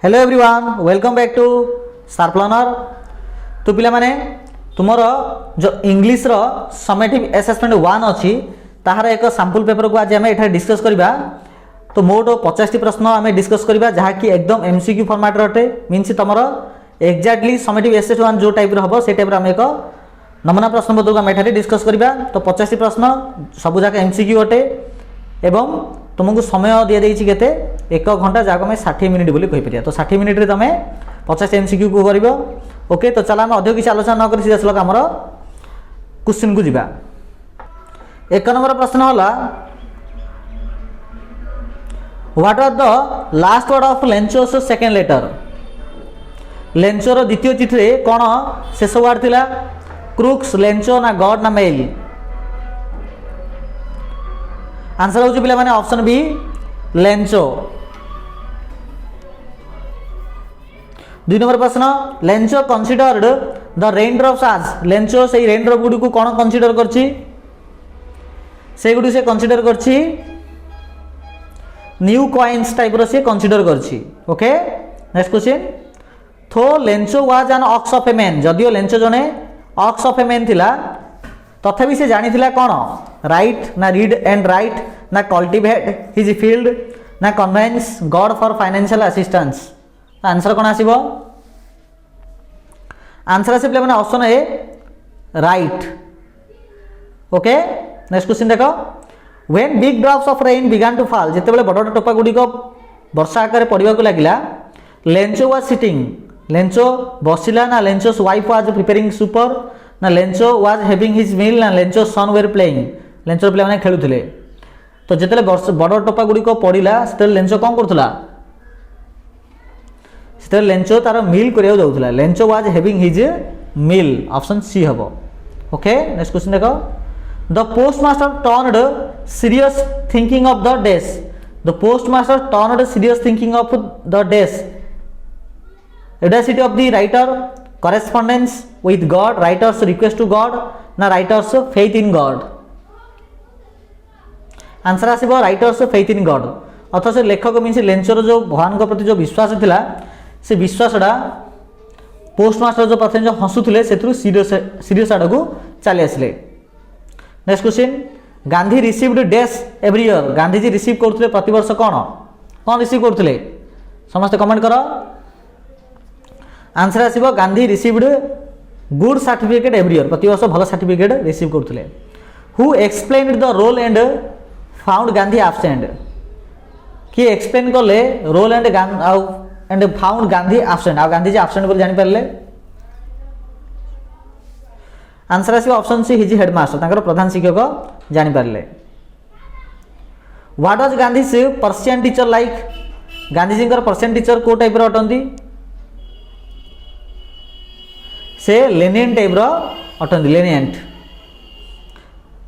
Hello everyone welcome back to star planner. तो पिला माने तुमर जो इंग्लिश रो समेटिव असेसमेंट 1 अच्छी ताहार एक सैंपल पेपर को आज आम एठार डिस्कस करबा। तो मोट 50 प्रश्न आम डिस्कस करबा जहाँ कि एकदम एमसीक्यू फॉर्मेट अटे। मीन्स तुमर एक्जाक्टली समेटिव एसेस 1 जो टाइप हम से टाइप आम एक नमूना प्रश्न पत्र को आम एठार डिस्कस करबा। तो 50 प्रश्न सबू जाक एमसीक्यू अटे एवं तुमको समय दिया देछि केते 1 घंटा जहाँ आम 60 मिनिट बोली कहि परिया। तो 60 मिनिट रे तमे 50 एमसीक्यू को करिवो। ओके तो चला आम अधिक किसी आलोचना न कर सीधा सलग आमर क्वेश्चन को जिबा। 1 नंबर प्रश्न होला what are the last word of Lencho's second letter. लेंचोर द्वितीय चिठी रे कोन शेष वर्ड थिला क्रुक्स लेंचो ना गॉड ना मेल। आंसर हो पिला माने ऑप्शन बी लेंचो। 2 नंबर प्रश्न Lencho considered the raindrops as. Lencho से रेनड्रॉप गुडी को कोन कंसीडर करछि से गुडी से कंसीडर करछि न्यू कॉइन्स टाइप रो से कंसीडर करछि। Okay next question though Lencho was an ox of a man. जदियो लेंचो जने ऑक्स ऑफ ए मैन थिला तथापि से जानी थिला कोन राइट ना रीड एंड राइट ना कल्टिवेट हिज फील्ड ना convince God for financial assistance. Answer कौन आसीबो आंसर आसे माने option A right. Okay next question देखो when big drops of rain began to fall. जेते बेले बड़ टोपा गुडी को वर्षा आकार पड़िबा को लागिला लेंचो वाज सिटिंग। लेंचो बसिला ना Lencho's wife was preparing supper ना Lencho was having his meal ना Lencho son were playing. Lencho play माने खेलुथिले। तो जेते बड़ टोपा गुडी को पड़िला सेते लेंचो कोन करथुला सेते लेंचो तार मील करिया जाउथुला। Lencho was having his meal option C हबो। ओके नेक्स्ट क्वेश्चन देखो the postmaster turned serious thinking of the days. The postmaster turned serious thinking of the days. Audacity of the writer correspondence with God, writer's request to God ना writer's faith in God। Answer आसीबो writer's faith in God। अथवा से लेखक means लेंचर जो भगवान को प्रति जो विश्वास थिला से विश्वासडा पोस्टमास्टर जो प्रथम जो हसुथिले सेथु सीरियस आड़ को चली आसिले। Next question Gandhi received dash every year. Gandhi ji receive करथुले प्रति वर्ष कोन कोन रिसीव करथुले समस्त कमेंट करो। आंसर आसीबो Gandhi received good certificate every year. प्रति वर्ष भल सर्टिफिकेट रिसीव करथुले। Who explained the roll and found Gandhi absent. कि एक्सप्लेन करले roll and found Gandhi absent. आ गांधी जी एब्सेंट बोल जानि परले। आंसर आसीबो ऑप्शन सी हिज हेडमास्टर तांकर प्रधान शिक्षक जानि परले। What was Gandhi's Persian teacher like. Gandhi ji Persian teacher को टाइप रो अटंती से लेनियन टाइप रो अटंती lenient.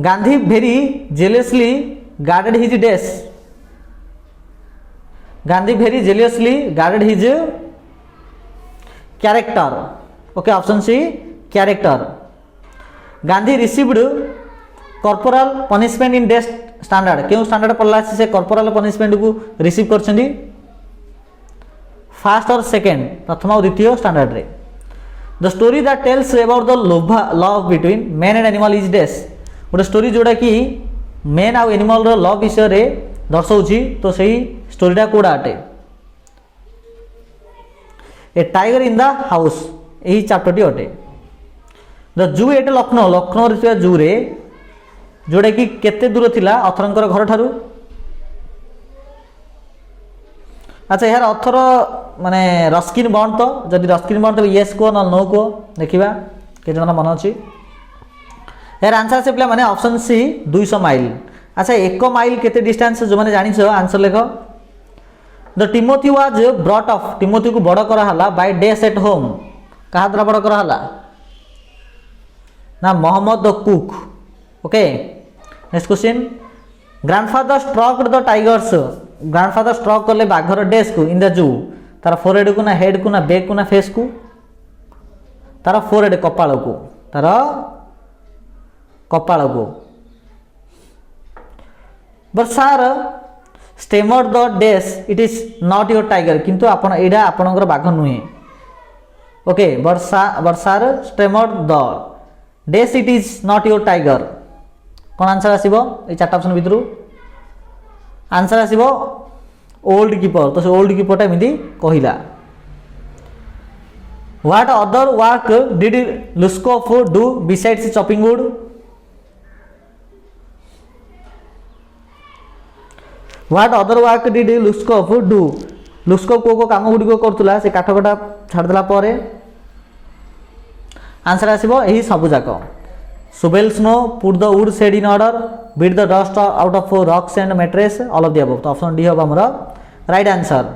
Gandhi very jealously guarded his desk. Gandhi very jealously guarded his character. Okay option C character. Gandhi received corporal punishment in desk standard. क्यों standard पढ़ला से corporal punishment को रिसीव करछंदी फर्स्ट और सेकंड प्रथम और द्वितीय स्टैंडर्ड रे। The story that tells about the love between man and animal is dash. गोटे स्टोरी जोड़ा कि मैन आउ एनिमल रो लव विषय रे दर्शाउछि। तो सही स्टोरीटा कोडा अटे ए टाइगर इन द हाउस यही चैप्टरटी अटे। The zoo eight Lucknow. Lucknow रे जू रे जोड़ा कि केते दूर थिला अथरंकर घर ठारू। अच्छा यार अथर माने रस्किन बॉन्ड। तो जदि रस्किन बॉन्ड तो येस को न नो को देखिबा के जन मन अछि। यार आंसर से पिला माने ऑप्शन सी 200 माइल। अच्छा 1 माइल केते डिस्टेंस जो माने जानि छ आंसर लेखो। The Timothy was brought off. Timothy को बड़ करा हला बाय डेस एट होम। कहा द्वारा बड़ करा हला ना Mohammad the cook. Okay next question grandfather struck the tigers. Grandfather struck करले बाघर डेस को इन द जू। तार फोरहेड को ना हेड को ना बैक को ना फेस को तार फोरहेड कपाल को तार कपाल को। But sir stammered the dash it is not your tiger किंतु आपण एडा आपणकर बाघ नुहे ओके वर्षार stammered the dash it is not your tiger कौन आंसर आसीबो ए चारटा ऑप्शन भितरु आंसर आसीबो ओल्ड कीपर तो से ओल्ड कीपर टा एमिति कहिला what other work did Lushkoff do besides chopping wood what other work did Lushkoff do Lushkoff को काम गुडी को करतुला से काठ कटा छाड़ देला परे आंसर आसीबो एही सबु जाक shovel snow put the wood shed in order beat the dust out of rocks and mattress all of the above तो ऑप्शन डी होबा हमर right answer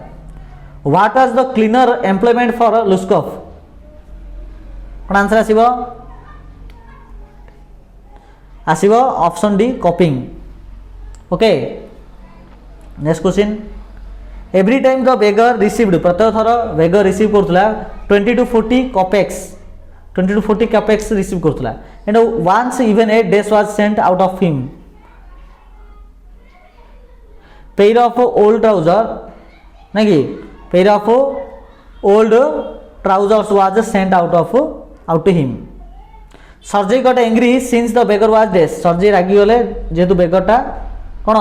what was the cleaner employment for Lushkoff कोन answer आसीबो आसीबो option D copying okay next question every time the beggar received प्रत्येक थर beggar receive करथला 20 to 40 kopecks 20 to 40 kopecks receive करथला and once even a dash was sent out of him pair of old trouser नहीं pair of old trousers was sent out to him Sergei got angry since the beggar was dash Sergei रागी गले जेतु बेगरटा कोन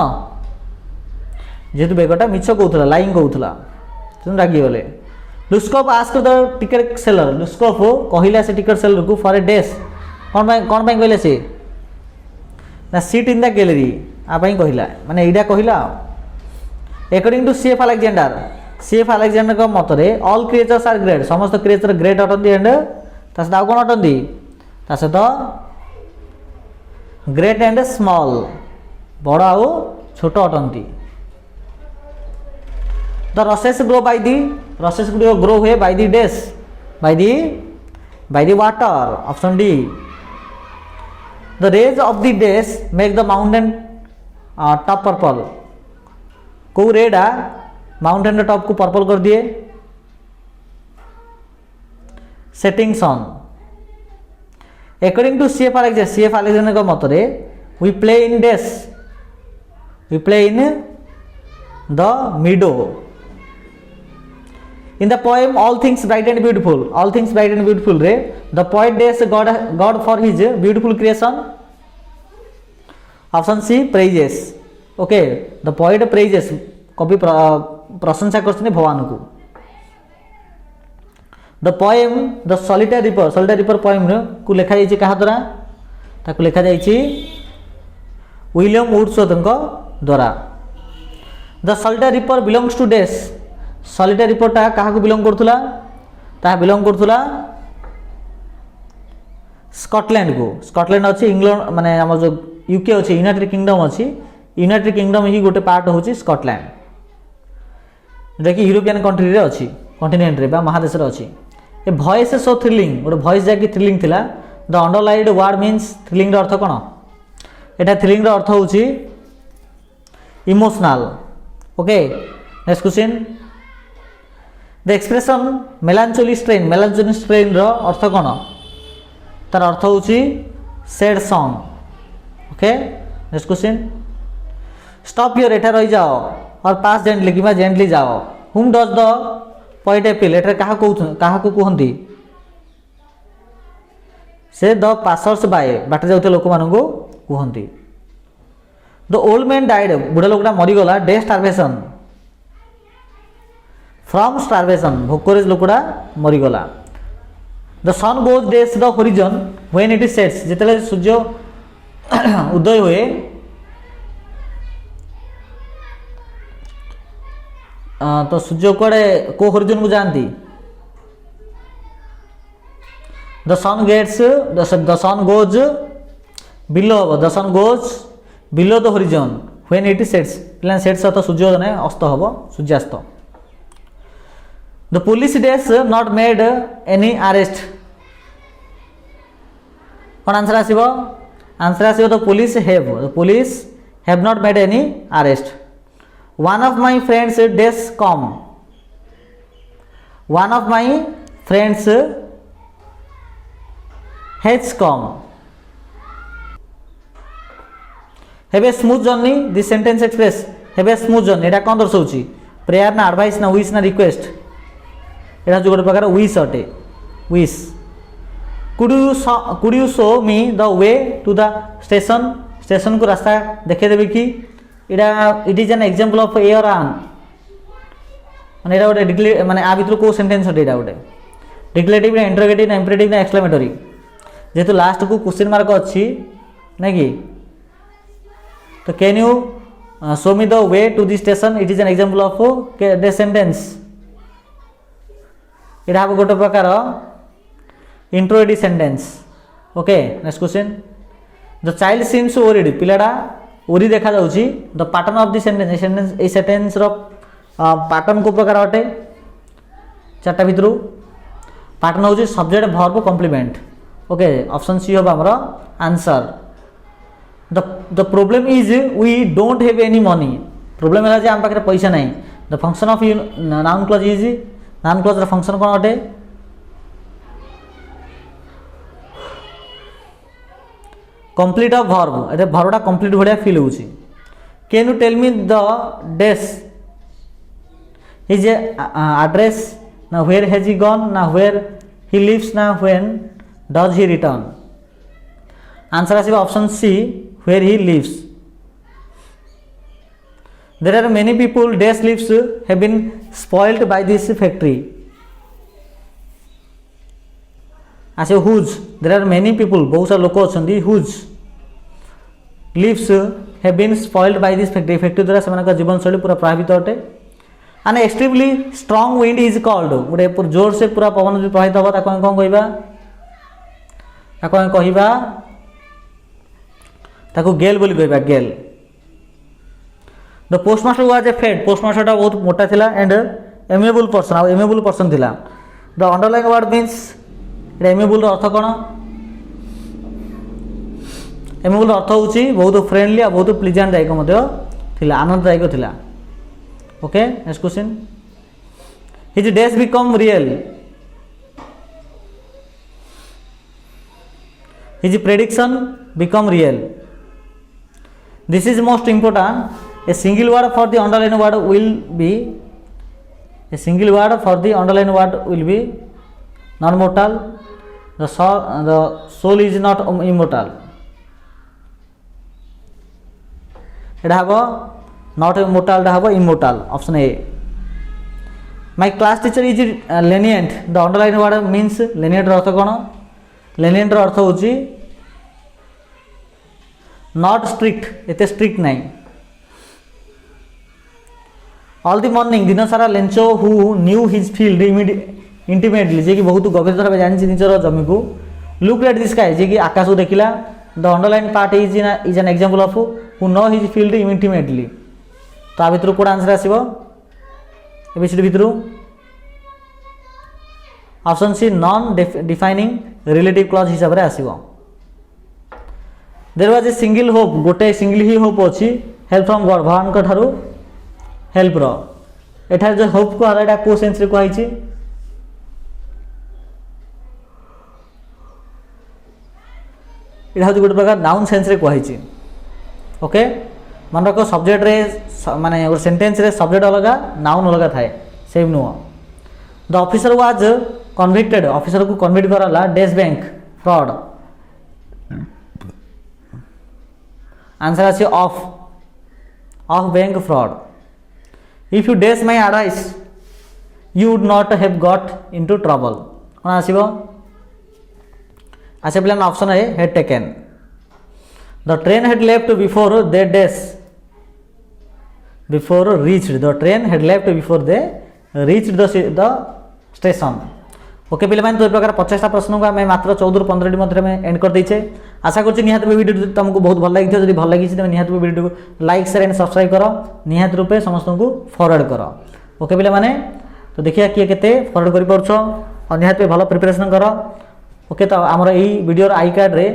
जेतु बेगरटा मिछ कहउथला lying कहउथला तुम रागी गले लुस्कोफ ask the ticket seller लुस्कोफ कहिला से टिकट सेलर को फॉर ए डेस कोन बाई कहले से ना सीट इन द गैलरी आ बाई कहिला माने एडा कहिला अकॉर्डिंग टू सीएफ अलेक्जेंडर का मतरे ऑल क्रिएचर्स आर ग्रेट समस्त क्रिएचर ग्रेट अटंदी एंड तास दाव कोन अटंदी तास तो ग्रेट एंड स्मॉल बड़ आउ छोट अटंती the roses grow by the roses grow हुए by the days by the water option D the rays of the days make the mountain top purple को रेडा mountain top को पर्पल कर दिए setting sun according to C F Alexander का मतरे we play in days we play in the meadow in the poem all things bright and beautiful रे the poet days god for his beautiful creation option c praises okay the poet praises कवि प्रशंसा करछने भगवान को the poem the solitary reaper poem को लिखा जाइछि कहा द्वारा ताको लिखा जाइछि विलियम वुड्सवर्थ द्वारा the solitary reaper belongs to days solitary रिपोर्टा कहा को बिलोंग करथुला ता बिलोंग करथुला स्कॉटलैंड को स्कॉटलैंड अछि इंग्लैंड माने हमर जो यूके अछि यूनाइटेड किंगडम ही गोटे पार्ट होछि स्कॉटलैंड जे कि यूरोपियन कंट्री रे अछि कॉन्टिनेंट रे बा महादेश रे अछि ए वॉइस सो थ्रिलिंग गोटे वॉइस जे कि थ्रिलिंग थिला the underlined word means thrilling रो अर्थ कोन एटा थ्रिलिंग रो अर्थ होछि emotional okay next question the expression melancholy strain रो अर्थ कोन तार अर्थ होछि sad song okay next question stop here एटा रहि जाओ और पास जेंटली किबा जेंटली जाओ हुम डज द पोएट अपील एटा कहा को कहंती से द पासर्स बाय बाटे जाउते लोक मानगो कहंती द ओल्ड मैन डाइड बुढ़ा लोकटा मरी गला डे स्टारवेशन फ्रॉम स्टारवेशन भोकरे लोकड़ा मरीगला the sun goes days the horizon when it sets जितले सूर्य उदय हुए तो सूर्य कोड़े को होरिजन को जानती the sun gets the sun goes below the horizon when it sets प्लान सेट्स तो सूर्योदय अस्त हबो सूर्यास्त The police days not made any arrest. कौन आंसर आसीबो आंसर आसीबो the police have not made any arrest. One of my friends days come. One of my friends has come. Have a smooth journey. This sentence express have a smooth journey एटा कौन दर्शाऊँ prayer ना advice ना wish ना request एटा जो गोटे प्रकार विश अटे wish could you show me the way to the station station को रास्ता देखेदेवी कि it is an example of a और आन माने एटा गोटे डिक्लेयर माने आ भितर को सेंटेंस अटे एटा गोटे डिक्लेरेटिव ना इंटरोगेटिव ना इंपेरेटिव ना एक्सक्लेमेटरी जेहेतु लास्ट को क्वेश्चन मार्क अच्छी ना कि तो can you show me the way to the station it is an example of the sentence एटा हम गोटे प्रकार interrogative sentence okay next question the child seems worried पिलाटा ओरी देखा जाउची the pattern of the sentence ए सेंटेंस रो पैटर्न को प्रकार अटे चारटा भितरु पैटर्न होची subject verb complement okay option C होबा हमरो answer the problem is we don't have any money problem है जे हम पाखरे पैसा नहीं the function of noun clause is noun clause रो फंक्शन कोन अटे कंप्लीट ऑफ वर्ब एटा वर्बटा कंप्लीट भडिया फील होची can you tell me the days is address ना वेयर हैज ही गॉन ना वेयर ही लिव्स ना when does he return answer आसीबा option C where he lives there are many people dash lives have been spoiled by this factory आसे whose there are many people बहुत सारे लोक अछंदी whose lives have been spoiled by this factory factory द्वारा सेमानका जीवन शैली पूरा प्रभावित अटे an extremely strong wind is called गोटे पूरा जोर से पूरा पवन जो प्रवाहित होबा ताको कोन कहबा ताको कहबा ताको गेल बोली कहबा गेल the postmaster was a fat postmaster टा बहुत मोटा थिला एंड एमेबल पर्सन आ एमेबल पर्सन थिला the underline word means amiable रो अर्थ कोन एमेबल अर्थ होची बहुत फ्रेंडली आ बहुत प्लीजेंट दायक मध्य थिला आनंददायक थिला okay next question his days become real his prediction become real this is most important a single word for the underlined word will be a single word for the underlined word will be non mortal the soul is not immortal एटा हबो not immortal दा हबो immortal option A my class teacher is lenient the underlined word means lenient रो अर्थ कोन lenient रो अर्थ होची not strict एते strict नहीं ऑल द मॉर्निंग दिन सारा Lencho who knew his field intimately जे कि बहुत गभीर भाव जानि निजर जमी को लुक एट दिस स्काई जे कि आकाश को देखिला the underline part is an example of who know his field intimately तो आ भितर कोड आंसर आसीबो एबीसीडी भितर option C non defining relative clause हिसाब रे आसीबो there was a single hope गोटे सिंगल ही होप अछि हेल्प फ्रॉम गॉड भगवान को थारु हेल्प रो एठा जो होप को आला को सेंस रे कहै छी एठा हजु गोटे प्रकार नाउन सेंस रे कहै छी ओके मन रखो सब्जेक्ट रे माने और सेंटेंस रे सब्जेक्ट अलगा नाउन अलगा थाए same no the officer was convicted officer को कन्विक्ट कराला डैश बैंक फ्रॉड आंसर आसी of bank fraud if you dash my advice you would not have got into trouble कोन आसीबो आसे प्लान ऑप्शन है had taken the train had left before they dash before reached the train had left before they reached the station okay पिले तो ये प्रकार 50टा प्रश्न को आम मात्र 14-15 मध्य में एंड कर देचे आशा कर निहत वीडियो तुमको बहुत भल लगी जब भल लगी तो निहत वीडियो को लाइक शेयर एंड सब्सक्राइब करो निहत रूपे समस्त को फॉरवर्ड करो ओके पिले माने तो देखिए किए केते फॉरवर्ड कर परछो और निहत भल प्रिपरेशन करो ओके तो आमर यही वीडियो आई कार्ड रे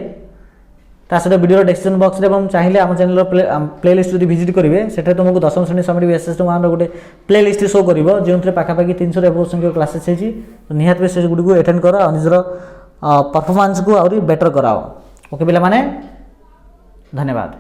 ता सहित वीडियो डिस्क्रिप्शन बॉक्स रे चाहिए आम चैनल प्लेलिस्ट जो विजिट करेंगे से तुमको 10वीं श्रेणी समिट एसएस वन गोटे प्लेलिस्ट शो कर जो पाखापाखि 300 एबव संख्यक क्लासेस है तो निहत से गुडी को अटेंड कर निजर परफॉर्मेंस को आउरी बेटर कराओ ओके पिला माने धन्यवाद।